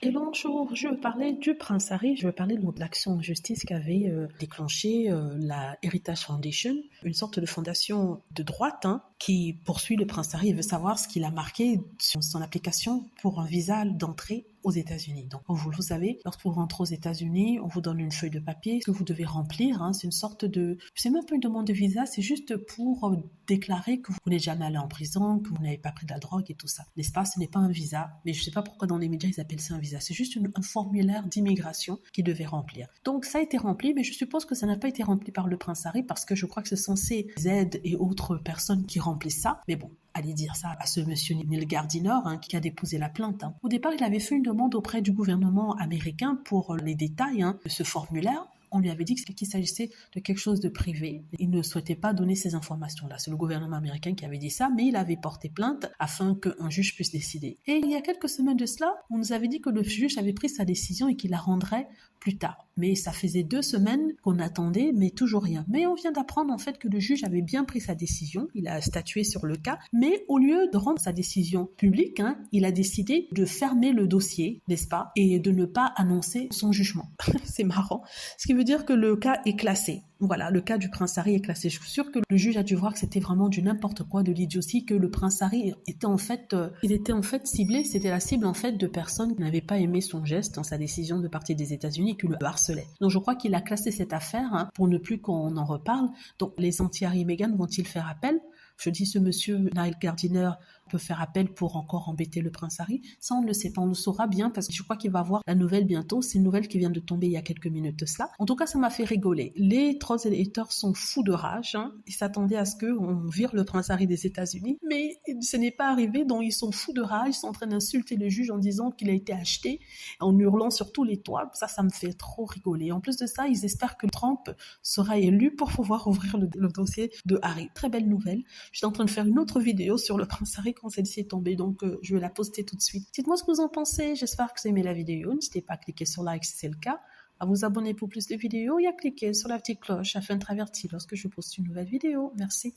Et donc, je veux parler du prince Harry, je veux parler de l'action en justice qu'avait déclenché la Heritage Foundation, une sorte de fondation de droite qui poursuit le prince Harry et veut savoir ce qu'il a marqué sur son application pour un visa d'entrée aux États-Unis. Donc, vous le savez, lorsque vous rentrez aux États-Unis, on vous donne une feuille de papier que vous devez remplir. C'est une sorte de... C'est même pas une demande de visa, c'est juste pour déclarer que vous n'êtes jamais allé en prison, que vous n'avez pas pris de la drogue et tout ça. N'est-ce pas? Ce n'est pas un visa, mais je ne sais pas pourquoi dans les médias ils appellent ça un visa. C'est juste un formulaire d'immigration qu'il devait remplir. Donc, ça a été rempli, mais je suppose que ça n'a pas été rempli par le prince Harry parce que je crois que ce sont ces aides et autres personnes qui remplissent ça. Mais bon, allez dire ça à ce monsieur Neil Gardiner qui a déposé la plainte. Au départ, il avait fait une demande auprès du gouvernement américain pour les détails de ce formulaire. On lui avait dit qu'il s'agissait de quelque chose de privé. Il ne souhaitait pas donner ces informations-là. C'est le gouvernement américain qui avait dit ça, mais il avait porté plainte afin qu'un juge puisse décider. Et il y a quelques semaines de cela, on nous avait dit que le juge avait pris sa décision et qu'il la rendrait plus tard. Mais ça faisait 2 semaines qu'on attendait, mais toujours rien. Mais on vient d'apprendre en fait que le juge avait bien pris sa décision, il a statué sur le cas, mais au lieu de rendre sa décision publique, il a décidé de fermer le dossier, n'est-ce pas, et de ne pas annoncer son jugement. C'est marrant. Ce qui veut dire que le cas est classé. Voilà, le cas du prince Harry est classé. Je suis sûre que le juge a dû voir que c'était vraiment du n'importe quoi, de l'idiotie, que le prince Harry était en fait, ciblé. C'était la cible en fait de personnes qui n'avaient pas aimé son geste dans sa décision de partir des États-Unis et qui le harcelaient. Donc je crois qu'il a classé cette affaire pour ne plus qu'on en reparle. Donc les anti-Harry et Meghan vont-ils faire appel? Je dis ce monsieur Neil Gardiner peut faire appel pour encore embêter le prince Harry. Ça, on ne le sait pas, on le saura bien parce que je crois qu'il va avoir la nouvelle bientôt. C'est une nouvelle qui vient de tomber il y a quelques minutes de cela. En tout cas, ça m'a fait rigoler. Les trolls et les haters sont fous de rage. Ils s'attendaient à ce qu'on vire le prince Harry des États-Unis, mais ce n'est pas arrivé. Donc ils sont fous de rage. Ils sont en train d'insulter le juge en disant qu'il a été acheté, en hurlant sur tous les toits. Ça me fait trop rigoler. En plus de ça, ils espèrent que Trump sera élu pour pouvoir ouvrir le dossier de Harry. Très belle nouvelle. Je suis en train de faire une autre vidéo sur le prince Harry quand celle-ci est tombée, donc je vais la poster tout de suite. Dites-moi ce que vous en pensez, j'espère que vous aimez la vidéo. N'hésitez pas à cliquer sur like si c'est le cas, à vous abonner pour plus de vidéos et à cliquer sur la petite cloche afin d'être averti lorsque je poste une nouvelle vidéo. Merci.